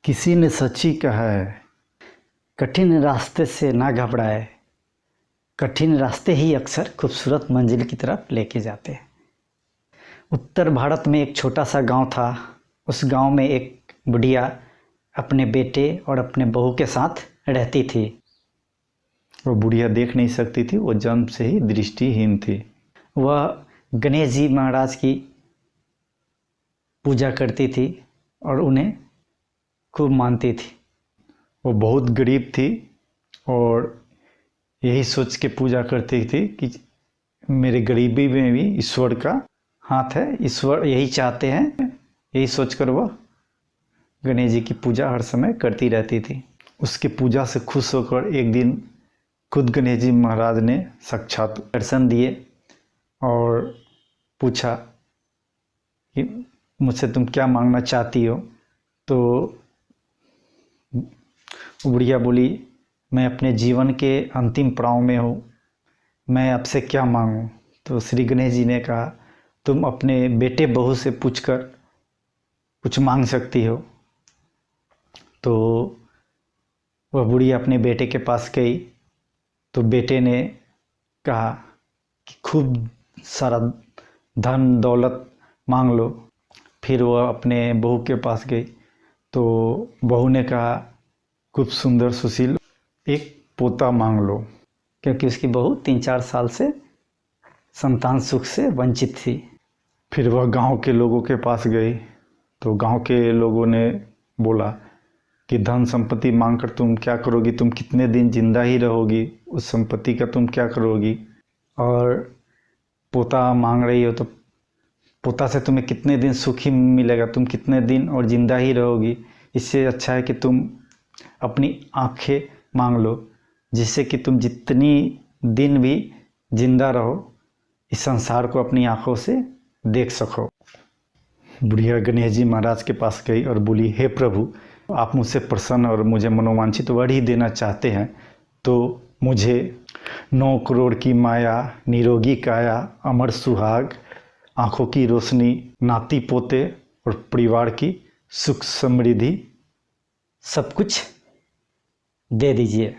किसी ने सच ही कहा है, कठिन रास्ते से ना घबराए। कठिन रास्ते ही अक्सर खूबसूरत मंजिल की तरफ लेके जाते हैं। उत्तर भारत में एक छोटा सा गांव था। उस गांव में एक बुढ़िया अपने बेटे और अपने बहू के साथ रहती थी। वो बुढ़िया देख नहीं सकती थी, वो जन्म से ही दृष्टिहीन थी। वह गणेश जी महाराज की पूजा करती थी और उन्हें खूब मानती थी। वो बहुत गरीब थी और यही सोच के पूजा करती थी कि मेरे गरीबी में भी ईश्वर का हाथ है, ईश्वर यही चाहते हैं। यही सोचकर वह गणेश जी की पूजा हर समय करती रहती थी। उसकी पूजा से खुश होकर एक दिन खुद गणेश जी महाराज ने साक्षात दर्शन दिए और पूछा कि मुझसे तुम क्या मांगना चाहती हो। तो बुढ़िया बोली, मैं अपने जीवन के अंतिम पड़ाव में हूँ, मैं आपसे क्या मांगूँ। तो श्री गणेश जी ने कहा, तुम अपने बेटे बहू से पूछकर कुछ मांग सकती हो। तो वह बुढ़िया अपने बेटे के पास गई तो बेटे ने कहा कि खूब सारा धन दौलत मांग लो। फिर वह अपने बहू के पास गई तो बहू ने कहा, खूब सुंदर सुशील एक पोता मांग लो, क्योंकि उसकी बहू 3-4 साल से संतान सुख से वंचित थी। फिर वह गांव के लोगों के पास गई तो गांव के लोगों ने बोला कि धन संपत्ति मांगकर तुम क्या करोगी, तुम कितने दिन जिंदा ही रहोगी, उस संपत्ति का तुम क्या करोगी। और पोता मांग रही हो तो पोता से तुम्हें कितने दिन सुख ही मिलेगा, तुम कितने दिन और जिंदा ही रहोगी। इससे अच्छा है कि तुम अपनी आंखें मांग लो, जिससे कि तुम जितनी दिन भी जिंदा रहो इस संसार को अपनी आंखों से देख सको। बुढ़िया गणेश जी महाराज के पास गई और बोली, हे प्रभु, आप मुझसे प्रसन्न और मुझे मनोवांछित वर ही देना चाहते हैं तो मुझे 9 करोड़ की माया, निरोगी काया, अमर सुहाग, आंखों की रोशनी, नाती पोते और परिवार की सुख समृद्धि सब कुछ दे दीजिए।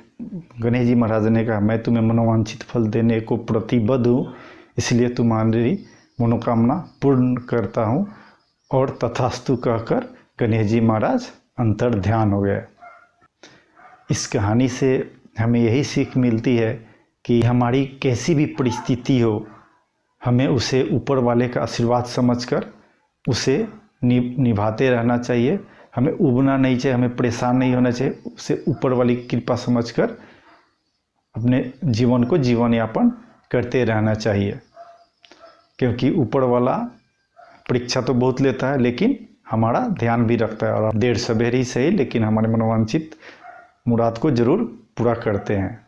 गणेश जी महाराज ने कहा, मैं तुम्हें मनोवांछित फल देने को प्रतिबद्ध हूँ, इसलिए तुम्हारी मनोकामना पूर्ण करता हूँ। और तथास्तु कहकर गणेश जी महाराज अंतर ध्यान हो गए। इस कहानी से हमें यही सीख मिलती है कि हमारी कैसी भी परिस्थिति हो, हमें उसे ऊपर वाले का आशीर्वाद समझकर उसे निभाते रहना चाहिए। हमें उबना नहीं चाहिए, हमें परेशान नहीं होना चाहिए, उसे ऊपर वाली कृपा समझकर अपने जीवन को जीवन यापन करते रहना चाहिए। क्योंकि ऊपर वाला परीक्षा तो बहुत लेता है, लेकिन हमारा ध्यान भी रखता है और देर सवेर ही सही, लेकिन हमारे मनोवांछित मुराद को जरूर पूरा करते हैं।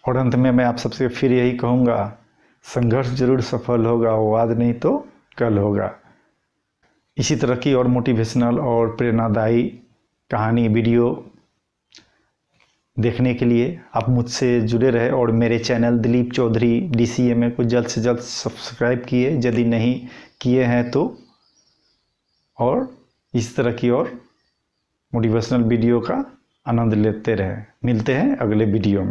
और अंत में मैं आप सबसे फिर यही कहूँगा, संघर्ष जरूर सफल होगा, वो आज नहीं तो कल होगा। इसी तरह की और मोटिवेशनल और प्रेरणादायी कहानी वीडियो देखने के लिए आप मुझसे जुड़े रहे और मेरे चैनल दिलीप चौधरी DCMA को जल्द से जल्द सब्सक्राइब किए यदि नहीं किए हैं तो, और इस तरह की और मोटिवेशनल वीडियो का आनंद लेते रहें। मिलते हैं अगले वीडियो में।